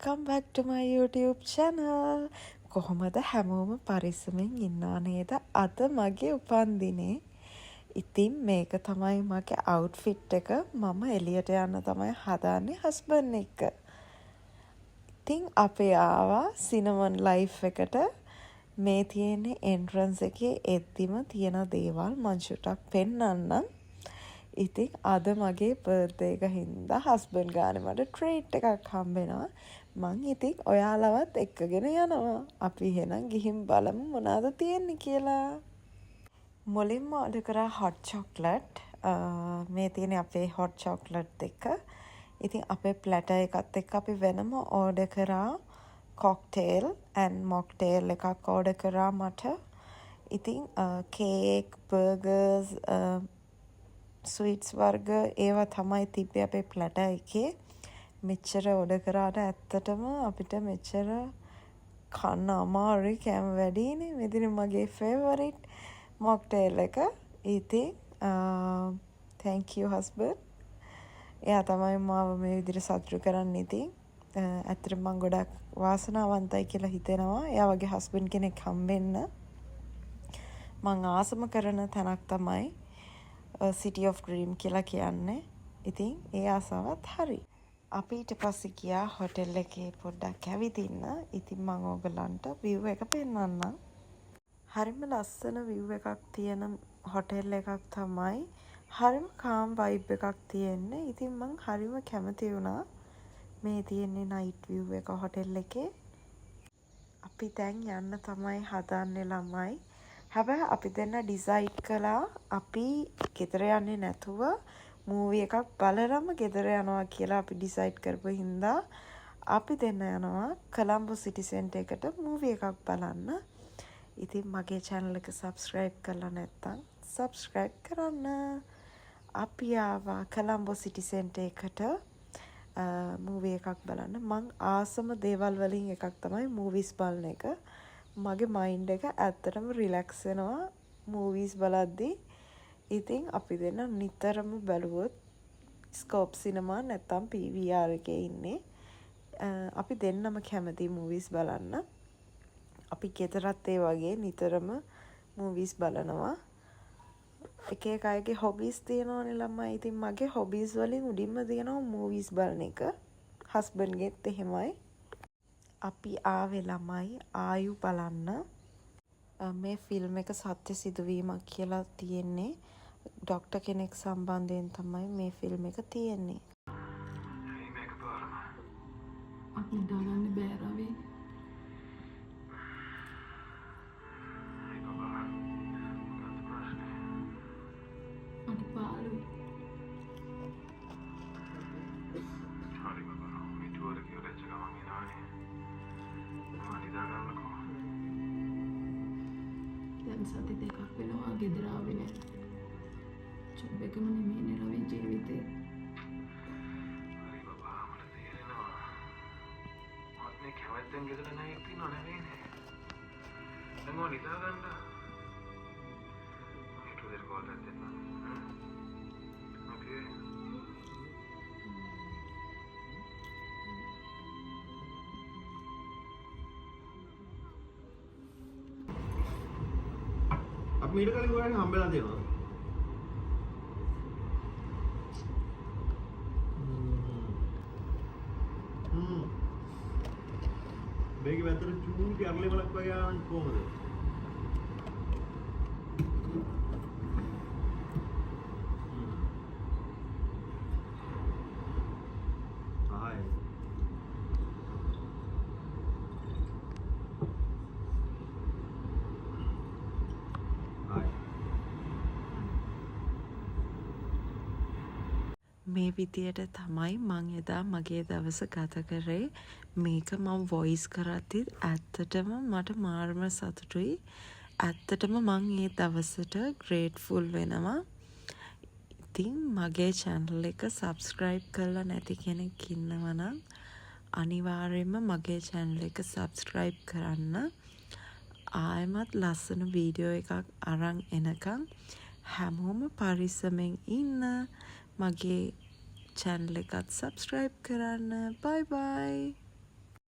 welcome back to my YouTube channel. කොහොමද හැමෝම පරිස්සමෙන් ඉන්නවා නේද? අද මගේ උපන්දිනේ. ඉතින් මේක තමයි මගේ outfit එක. මම එළියට යන්න තමයි හදාන්නේ husband එක්ක. ඉතින් අපි ආවා cinnamon life එකට. මේ තියෙන්නේ entrance එකේ එද්දිම තියෙන දේවල් මං චුට්ටක් පෙන්නන්නම්. ඉතින් අද මගේ බර්ත්ඩේ එක හින්දා හස්බන්ඩ් ගානේ මට ට්‍රීට් එකක් හම්බෙනවා. මං ඉතින් ඔයාලවත් එක්කගෙන යනවා. අපි එහෙනම් ගිහින් බලමු මොනවද තියෙන්නේ කියලා. මුලින්ම ඕඩර් කරා hot chocolate. මේ තියෙන්නේ අපේ hot chocolate එක. ඉතින් අපේ platter එකත් එක්ක අපි වෙනම ඕඩර් කරා cocktail and mocktail එකක් ඕඩර් කරා මට. ඉතින් cake, burgers, ස්වීට්ස් වර්ග ඒවා තමයි තිබ්බේ අපේ ප්ලැටර් එකේ. මෙච්චර ඕඩර් කරාට ඇත්තටම අපිට මෙච්චර කන්න අමාරුයි, කෑම වැඩිනේ. මෙතන මගේ ෆේවරිට් මොක්ටේල් එක. ඉතින් thank you husband. එයා තමයි මාව මේ විදිහට සතුටු කරන්නේ. ඉතින් ඇත්තටම මම ගොඩක් වාසනාවන්තයි කියලා හිතෙනවා. එයා වගේ හස්බන්ඩ් කෙනෙක් හම්බෙන්න. මම ආසම කරන තැනක් තමයි City of Dream කියලා කියන්නේ. ඉතින් ඒ ආසාවත් හරි. අපි ඊට පස්සේ ගියා හොටෙල් එකේ පොඩ්ඩක් ඇවිදින්න. ඉතින් මම ඕගලන්ට view එක පෙන්වන්නම්. හරිම ලස්සන view එකක් තියෙන හොටෙල් එකක් තමයි. හරිම calm vibe එකක් තියෙන්නේ. ඉතින් මම හරිම කැමති වුණා. මේ තියෙන්නේ night view එක හොටෙල් එකේ. අපි දැන් යන්න තමයි හදන්නේ ළමයි. හැබැයි අපි දෙන්න ඩිසයිඩ් කළා අපි ගෙදර යන්නේ නැතුව මූවි එකක් බලලම ගෙදර යනවා කියලා අපි ඩිසයිඩ් කරපු හින්දා අපි දෙන්න යනවා කොළඹ සිටි සෙන්ටර් එකට මූවි එකක් බලන්න. ඉතින් මගේ channel එක subscribe කරලා නැත්නම් subscribe කරන්න. අපි ආවා කොළඹ සිටි සෙන්ටර් එකට මූවි එකක් බලන්න. මං ආසම දේවල් වලින් එකක් තමයි මූවිස් බලන එක. මගේ මයින්ඩ් එක ඇත්තටම රිලැක්ස් වෙනවා මූවීස් බලද්දී. ඉතින් අපි දෙන්න නිතරම බැලුවොත් ස්කෝප් සිනමා නැත්තම් PVR එකේ ඉන්නේ. අපි දෙන්නම කැමති මූවීස් බලන්න. අපි ගෙදරත් ඒ වගේ නිතරම මූවීස් බලනවා. එක එක අයගේ හොබීස් තියෙනවනේ ළමයි. ඉතින් මගේ හොබීස් වලින් උඩින්ම තියෙනවා මූවීස් බලන එක. හස්බන්ඩ්ගෙත් එහෙමයි. අපි ආවේ ළමයි ආයු බලන්න. මේ ෆිල්ම් එක සත්‍ය සිදුවීමක් කියලා තියෙන්නේ. ඩොක්ටර් කෙනෙක් සම්බන්ධයෙන් තමයි මේ ෆිල්ම් එක තියෙන්නේ. අපි දාගන්න බෑ රවි. අඩි පාළුයි. දැන් සති දෙකක් වෙනවා ගෙදර ආවේ නෑ. ජොබ් එකම නෙමෙයිනේ රවි ජීවිතේ. හරි බබා මට තේරෙනවා. මත් මේ කැමැත්තෙන් ගෙදර නැගිටිනව නෙවෙයිනේ. දැන් මොකද හිතා ගන්න? මම ඊට උදේට කෝල් එකක් දෙන්නම්. ඕකේ. අපි ඊට කලින් ගොඩක් හම්බෙලා තියෙනවා. මේකේ වැතර චූටි අරලි වලක් වගේ ආවන්නේ කොහමද? ආයි. මේ විදියට තමයි මං එදා මගේ දවස ගත කරේ. මේක මම වොයිස් කරද්දි ඇත්තටම මට මාර්ම සතුටුයි. ඇත්තටම මං ඒ දවසට ග්‍රේට්ෆුල් වෙනවා. ඉතින් මගේ channel එක subscribe කරලා නැති කෙනෙක් ඉන්නවා නම් අනිවාර්යයෙන්ම මගේ channel එක subscribe කරන්න. ආයෙමත් ලස්සන වීඩියෝ එකක් අරන් එනකම් හැමෝම පරිස්සමෙන් ඉන්න. මගේ channel එකත් subscribe කරන්න. Bye bye.